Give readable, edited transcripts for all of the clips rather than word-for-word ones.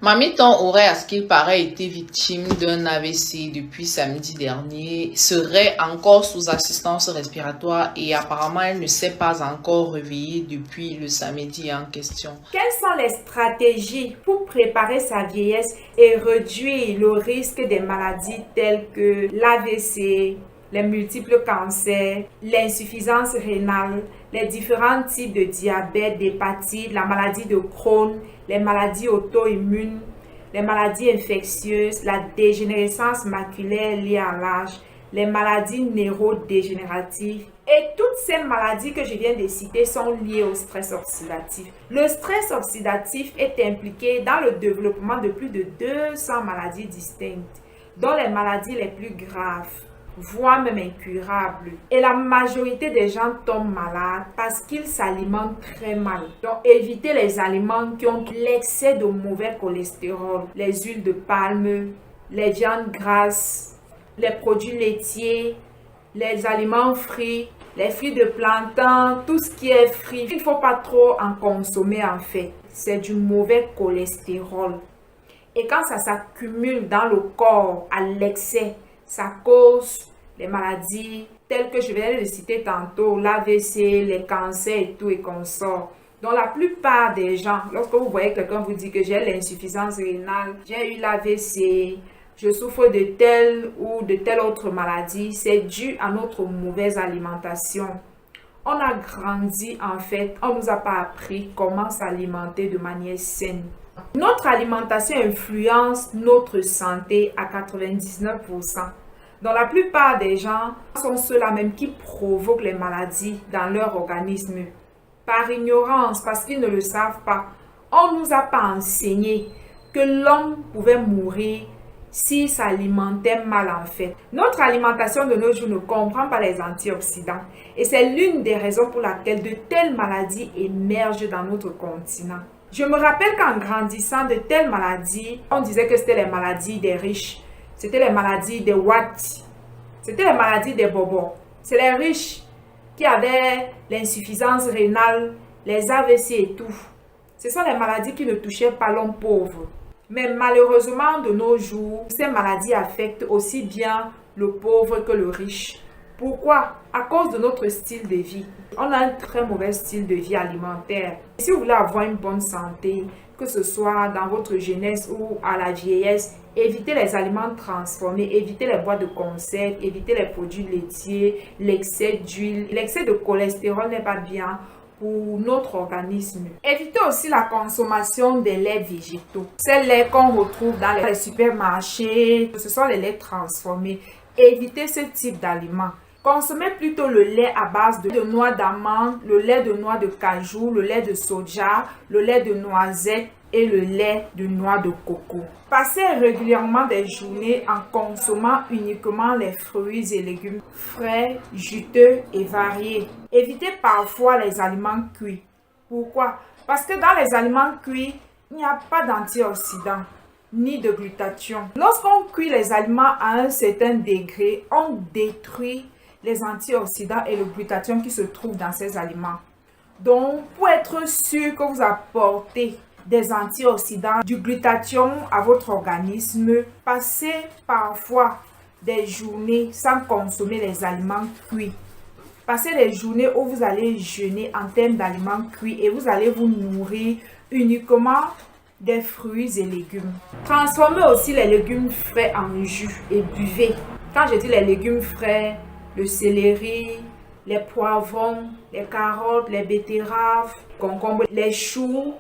Mamiton aurait, à ce qu'il paraît, été victime d'un AVC depuis samedi dernier, serait encore sous assistance respiratoire et apparemment elle ne s'est pas encore réveillée depuis le samedi en question. Quelles sont les stratégies pour préparer sa vieillesse et réduire le risque des maladies telles que l'AVC, les multiples cancers, l'insuffisance rénale, les différents types de diabète, d'hépatite, la maladie de Crohn, les maladies auto-immunes, les maladies infectieuses, la dégénérescence maculaire liée à l'âge, les maladies neurodégénératives. Et toutes ces maladies que je viens de citer sont liées au stress oxydatif. Le stress oxydatif est impliqué dans le développement de plus de 200 maladies distinctes, dont les maladies les plus graves, voire même incurables. Et la majorité des gens tombent malades parce qu'ils s'alimentent très mal. Donc, évitez les aliments qui ont l'excès de mauvais cholestérol, les huiles de palme, les viandes grasses, les produits laitiers, les aliments frits, les fruits de plantain, tout ce qui est frit. Il ne faut pas trop en consommer en fait. C'est du mauvais cholestérol. Et quand ça s'accumule dans le corps à l'excès, ça cause les maladies telles que je viens de citer tantôt, l'AVC, les cancers et tout et consorts. Donc la plupart des gens, lorsque vous voyez quelqu'un vous dit que j'ai l'insuffisance rénale, j'ai eu l'AVC, je souffre de telle ou de telle autre maladie, c'est dû à notre mauvaise alimentation. On a grandi en fait, on ne nous a pas appris comment s'alimenter de manière saine. Notre alimentation influence notre santé à 99%. Donc la plupart des gens sont ceux-là même qui provoquent les maladies dans leur organisme. Par ignorance, parce qu'ils ne le savent pas, on ne nous a pas enseigné que l'homme pouvait mourir s'il s'alimentait mal en fait. Notre alimentation de nos jours ne comprend pas les antioxydants. Et c'est l'une des raisons pour laquelle de telles maladies émergent dans notre continent. Je me rappelle qu'en grandissant, de telles maladies, on disait que c'était les maladies des riches. C'était les maladies des watts. C'était les maladies des bobos. C'est les riches qui avaient l'insuffisance rénale, les AVC et tout. Ce sont les maladies qui ne touchaient pas l'homme pauvre. Mais malheureusement, de nos jours, ces maladies affectent aussi bien le pauvre que le riche. Pourquoi? À cause de notre style de vie. On a un très mauvais style de vie alimentaire. Si vous voulez avoir une bonne santé, que ce soit dans votre jeunesse ou à la vieillesse, évitez les aliments transformés, évitez les boîtes de conserve, évitez les produits laitiers, l'excès d'huile. L'excès de cholestérol n'est pas bien pour notre organisme. Évitez aussi la consommation des laits végétaux. Ces laits qu'on retrouve dans les supermarchés, ce sont les laits transformés. Évitez ce type d'aliments. Consommez plutôt le lait à base de noix d'amande, le lait de noix de cajou, le lait de soja, le lait de noisette et le lait de noix de coco. Passez régulièrement des journées en consommant uniquement les fruits et légumes frais, juteux et variés. Évitez parfois les aliments cuits. Pourquoi? Parce que dans les aliments cuits, il n'y a pas d'antioxydants ni de glutathion. Lorsqu'on cuit les aliments à un certain degré, on détruit les antioxydants et le glutathion qui se trouvent dans ces aliments. Donc, pour être sûr que vous apportez des antioxydants, du glutathion à votre organisme, passez parfois des journées sans consommer les aliments cuits. Passez des journées où vous allez jeûner en termes d'aliments cuits et vous allez vous nourrir uniquement des fruits et légumes. Transformez aussi les légumes frais en jus et buvez. Quand je dis les légumes frais, le céleri, les poivrons, les carottes, les betteraves, les concombres, les choux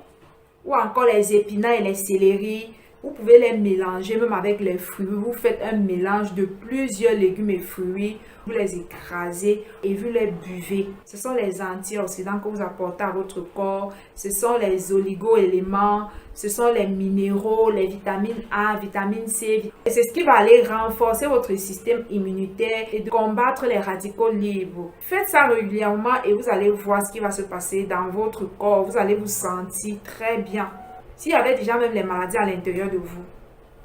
ou encore les épinards et les céleris. Vous pouvez les mélanger même avec les fruits. Vous faites un mélange de plusieurs légumes et fruits. Vous les écrasez et vous les buvez. Ce sont les antioxydants que vous apportez à votre corps. Ce sont les oligo-éléments. Ce sont les minéraux, les vitamines A, vitamine C. Et c'est ce qui va aller renforcer votre système immunitaire et de combattre les radicaux libres. Faites ça régulièrement et vous allez voir ce qui va se passer dans votre corps. Vous allez vous sentir très bien. S'il y avait déjà même les maladies à l'intérieur de vous,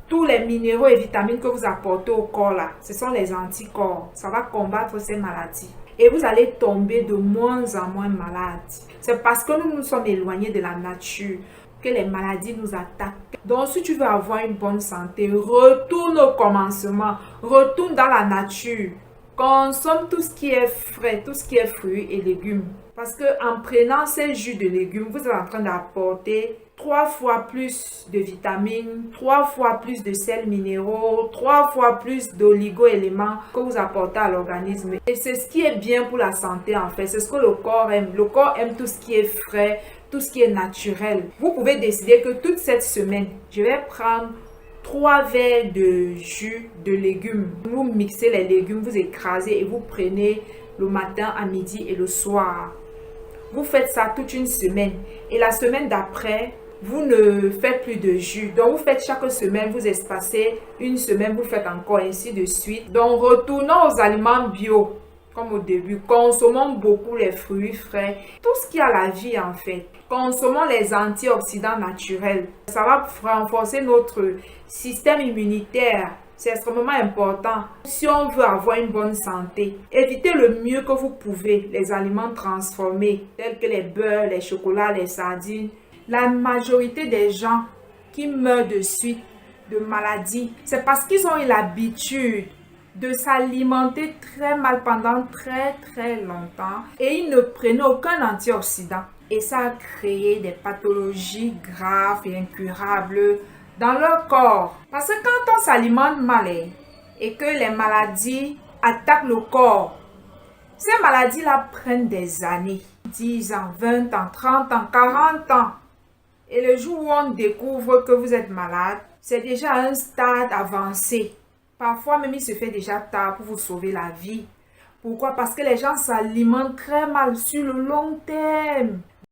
tous les minéraux et vitamines que vous apportez au corps là, ce sont les anticorps. Ça va combattre ces maladies. Et vous allez tomber de moins en moins malade. C'est parce que nous nous sommes éloignés de la nature. que les maladies nous attaquent. Donc, si tu veux avoir une bonne santé, retourne au commencement, retourne dans la nature. Consomme tout ce qui est frais, tout ce qui est fruits et légumes. Parce que en prenant ces jus de légumes, vous êtes en train d'apporter 3 fois plus de vitamines, 3 fois plus de sels minéraux, 3 fois plus d'oligo-éléments que vous apportez à l'organisme. Et c'est ce qui est bien pour la santé en fait. C'est ce que le corps aime. Le corps aime tout ce qui est frais, tout ce qui est naturel. Vous pouvez décider que toute cette semaine, je vais prendre 3 verres de jus de légumes. Vous mixez les légumes, vous écrasez et vous prenez le matin, à midi et le soir. Vous faites ça toute une semaine. Et la semaine d'après, vous ne faites plus de jus. Donc, vous faites chaque semaine, vous espacez une semaine, vous faites encore ainsi de suite. Donc, retournons aux aliments bio. Comme au début, consommons beaucoup les fruits frais, tout ce qui a la vie en fait. Consommons les antioxydants naturels. Ça va renforcer notre système immunitaire. C'est extrêmement important si on veut avoir une bonne santé. Évitez le mieux que vous pouvez les aliments transformés tels que les beurres, les chocolats, les sardines. La majorité des gens qui meurent de suite de maladies, c'est parce qu'ils ont eu l'habitude de s'alimenter très mal pendant très longtemps et ils ne prenaient aucun antioxydant. Et ça a créé des pathologies graves et incurables dans leur corps. Parce que quand on s'alimente mal et que les maladies attaquent le corps, ces maladies-là prennent des années, 10 ans, 20 ans, 30 ans, 40 ans. Et le jour où on découvre que vous êtes malade, c'est déjà un stade avancé. Parfois même, il se fait déjà tard pour vous sauver la vie. Pourquoi? Parce que les gens s'alimentent très mal sur le long terme.